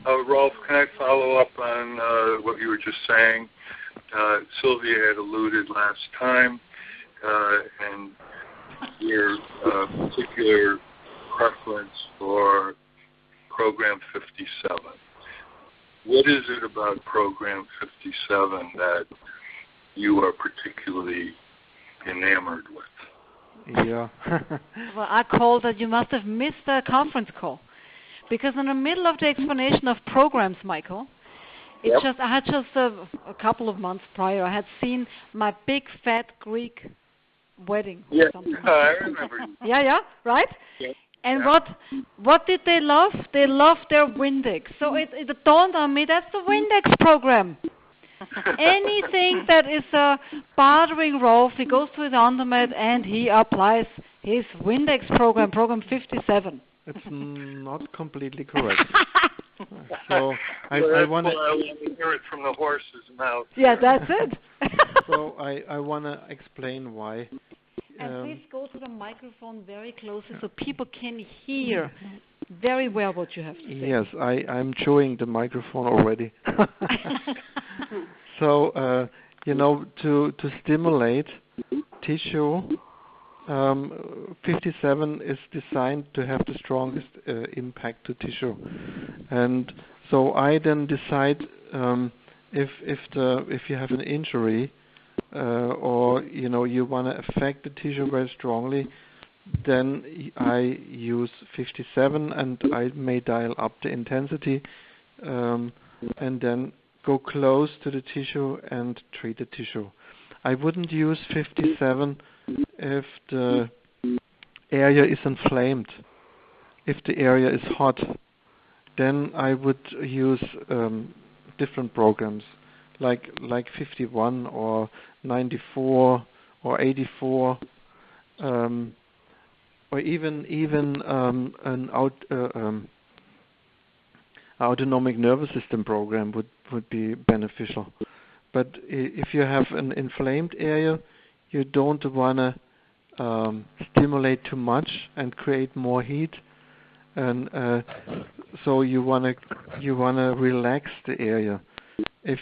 Rolf, can I follow up on what you were just saying? Sylvia had alluded last time, and your particular preference for Program 57. What is it about Program 57 that you are particularly enamored with? Yeah. Well, I called that you must have missed the conference call. Because in the middle of the explanation of programs, Michael, I had just a couple of months prior, I had seen my big fat Greek wedding. Yeah, I remember. Yeah, right? Yeah. And what did they love? They loved their Windex. So it dawned on me, that's the Windex program. Anything that is bothering Rolf, he goes to his undermed and he applies his Windex program, Program 57. It's not completely correct. So I want to hear it from the horse's mouth. Yeah, that's it. So I want to explain why. And please go to the microphone very closely so people can hear very well what you have to say. Yes, I'm chewing the microphone already. So, to stimulate tissue, 57 is designed to have the strongest impact to tissue. And so I then decide if you have an injury, or you want to affect the tissue very strongly, then I use 57 and I may dial up the intensity, and then go close to the tissue and treat the tissue. I wouldn't use 57 if the area is inflamed. If the area is hot, then I would use different programs like 51 or 94 or 84, or even an autonomic nervous system program would be beneficial. But if you have an inflamed area, you don't want to stimulate too much and create more heat, and so you want to relax the area. If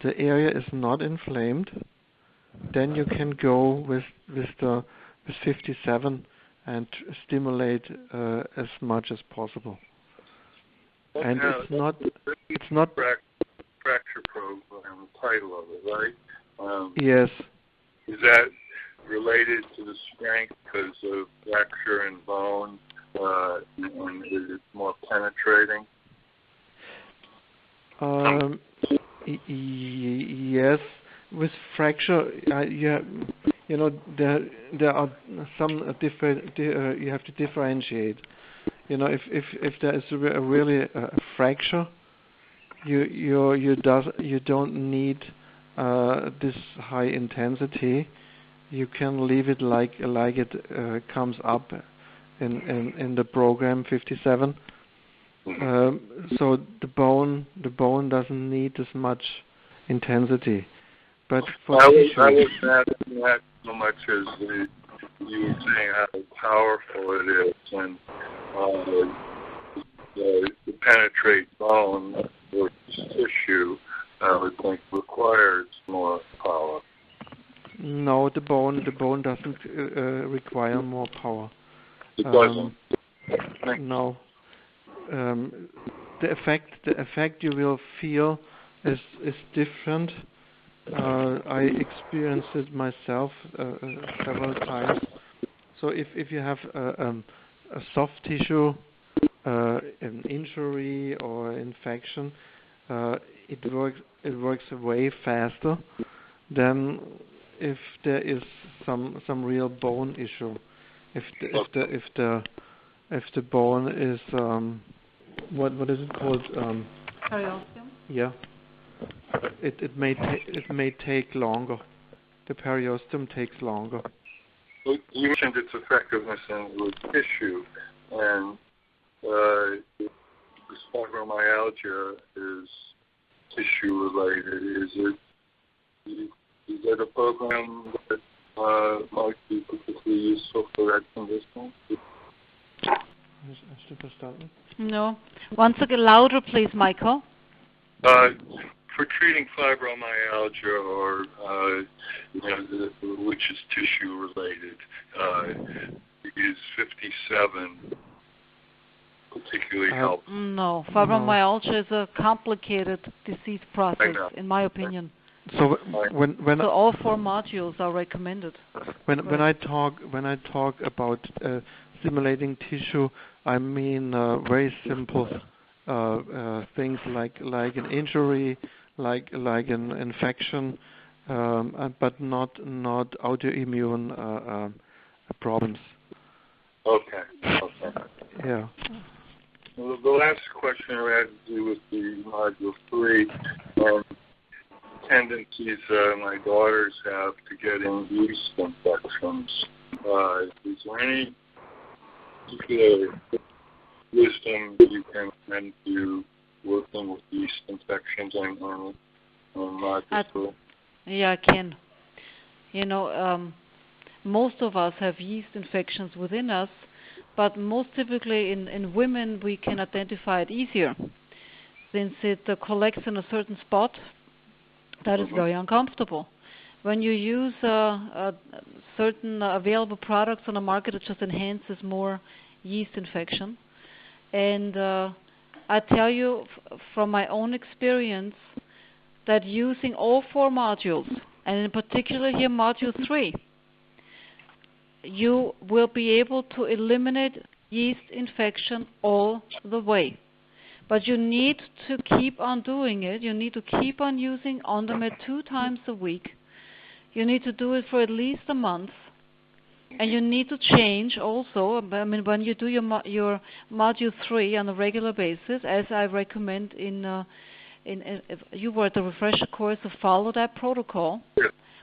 the area is not inflamed, then you can go with 57 and stimulate as much as possible. Okay, and it's not fracture program, the title of it, right? Yes. Is that related to the strength because of fracture and bone, and is it more penetrating? Yes, with fracture, there are some different. You have to differentiate. If there is really a fracture, you don't need this high intensity. You can leave it like it comes up in the program 57. So the bone doesn't need as much intensity. But for I was asking that so much as you were saying how powerful it is, and to penetrate bone or tissue, I would think requires more power. No, the bone doesn't require more power. It doesn't. No. The effect you will feel is different. I experienced it myself several times. So if you have a soft tissue, an injury or infection, it works way faster than if there is some real bone issue. If the bone is what is it called? Periosteum. Yeah. It may take longer. The periosteum takes longer. You mentioned its effectiveness with tissue, and fibromyalgia is tissue related. Is it a program that might be particularly useful for that condition? Hast du verstanden? No. Once again, louder, please, Michael. For treating fibromyalgia or which is tissue related, is 57 particularly helpful? No, fibromyalgia is a complicated disease process, in my opinion. So when so all 4 modules are recommended. When I talk about stimulating tissue, I mean very simple things like an injury, like an infection, but not autoimmune problems. Okay. Yeah. Well, the last question had to do with the module 3. Tendencies my daughters have to get in yeast infections. Is there any particular wisdom you can lend to working with yeast infections on module 3? Yeah, I can. Most of us have yeast infections within us, but most typically in women we can identify it easier since it collects in a certain spot that is very uncomfortable. When you use certain available products on the market, it just enhances more yeast infection. And I tell you from my own experience that using all 4 modules, and in particular here module 3, you will be able to eliminate yeast infection all the way. But you need to keep on doing it. You need to keep on using OnDemand 2 times a week. You need to do it for at least a month. And you need to change also. I mean, when you do your module 3 on a regular basis, as I recommend if you were at the refresher course, to follow that protocol,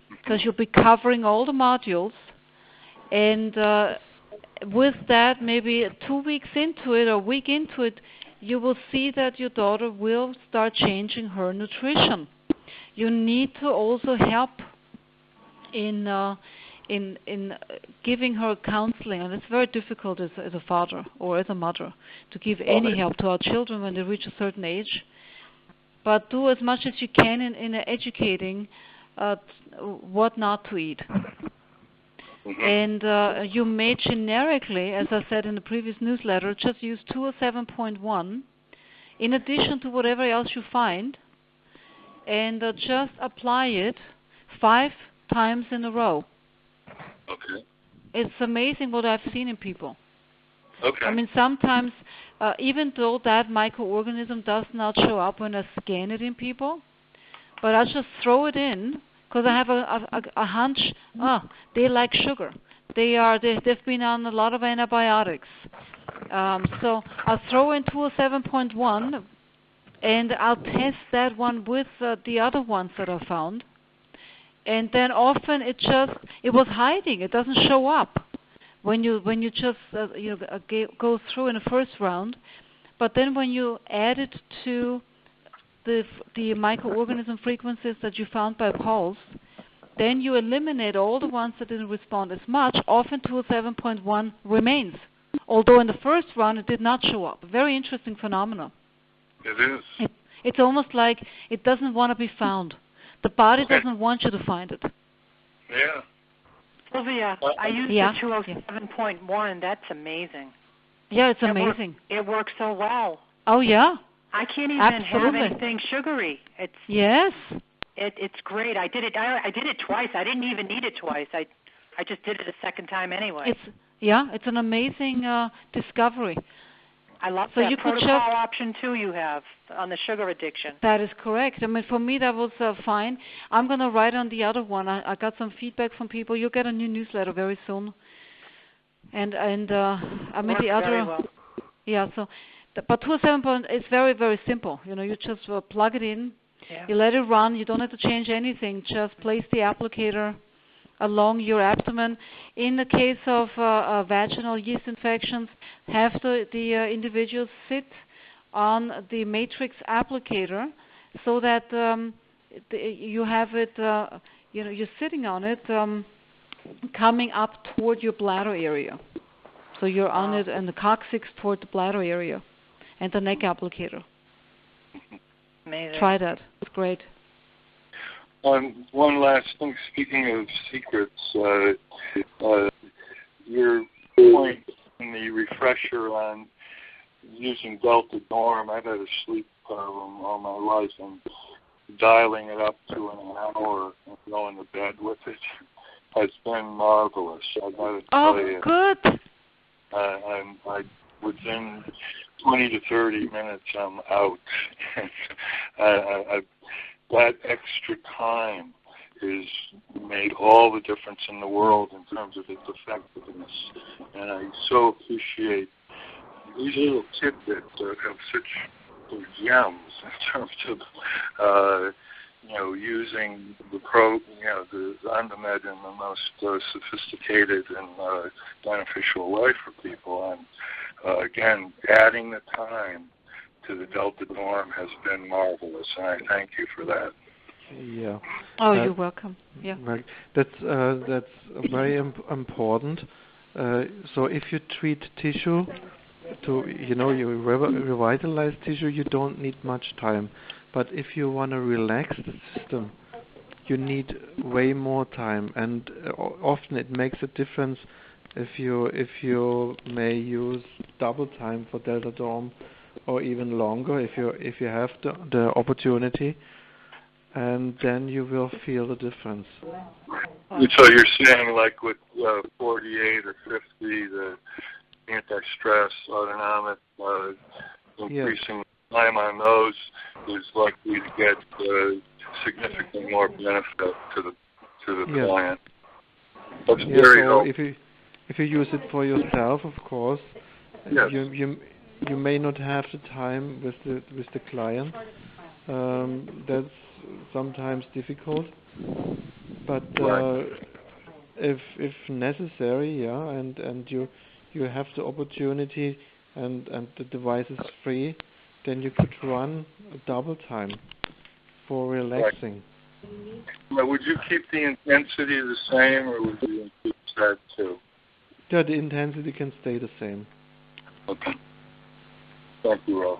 because you'll be covering all the modules. And with that, maybe 2 weeks into it or a week into it, you will see that your daughter will start changing her nutrition. You need to also help in giving her counseling, and it's very difficult as a father or as a mother to give any help to our children when they reach a certain age. But do as much as you can in educating what not to eat. And you may generically, as I said in the previous newsletter, just use 207.1 in addition to whatever else you find, and just apply it 5 times in a row. Okay. It's amazing what I've seen in people. Okay. I mean, sometimes, even though that microorganism does not show up when I scan it in people, but I just throw it in, because I have a hunch, they like sugar. They've been on a lot of antibiotics. So I'll throw in 207.1, and I'll test that one with the other ones that I found. And then often it was hiding. It doesn't show up when you just go through in the first round. But then when you add it to the microorganism frequencies that you found by pulse, then you eliminate all the ones that didn't respond as much. Often 207.1 remains, although in the first round it did not show up. Very interesting phenomenon. It is. It's almost like it doesn't want to be found. The body doesn't want you to find it. Yeah. Sylvia, I used the 207.1. That's amazing. Yeah, it's amazing. It works so well. Oh, yeah. I can't even have anything sugary. It's great. I did it twice. I didn't even need it twice. I just did it a second time anyway. It's an amazing discovery. I love that protocol option too you have on the sugar addiction. That is correct. I mean, for me that was fine. I'm going to write on the other one. I got some feedback from people. You'll get a new newsletter very soon. And I mean the other. Very well. Yeah. So, but 207 is very, very simple. You just plug it in. Yeah. You let it run. You don't have to change anything. Just place the applicator along your abdomen. In the case of vaginal yeast infections, have the individual sit on the matrix applicator so that you have it, you're sitting on it, coming up toward your bladder area. So you're on it, and the coccyx toward the bladder area, and the neck applicator. Amazing. Try that. It's great. One last thing. Speaking of secrets, your point in the refresher on using Delta Dorm, I've had a sleep problem all my life, and dialing it up to an hour and going to bed with it has been marvelous. I've got to tell you. Good. Within 20 to 30 minutes, I'm out. That extra time has made all the difference in the world in terms of its effectiveness. And I so appreciate these little tidbits that have such gems in terms of, using the the Endomed in the most sophisticated and beneficial way for people. And again, adding the time to the Delta Dorm has been marvelous, and I thank you for that. Yeah. Oh, you're welcome. Yeah. Right. That's very important. So if you treat tissue, you revitalize tissue, you don't need much time. But if you want to relax the system, you need way more time, and often it makes a difference if you may use double time for Delta Dorm, or even longer if you have the opportunity, and then you will feel the difference. So you're saying, like with 48 or 50, the anti-stress, autonomic, increasing time on those is likely to get significantly more benefit to the client. That's very helpful. If you use it for yourself, of course, you may not have the time with the client. That's sometimes difficult, but if necessary, and you have the opportunity and the device is free, then you could run a double time for relaxing. Right. Would you keep the intensity the same, or would you increase that too? Yeah, the intensity can stay the same. Okay. Thank you, Ralph.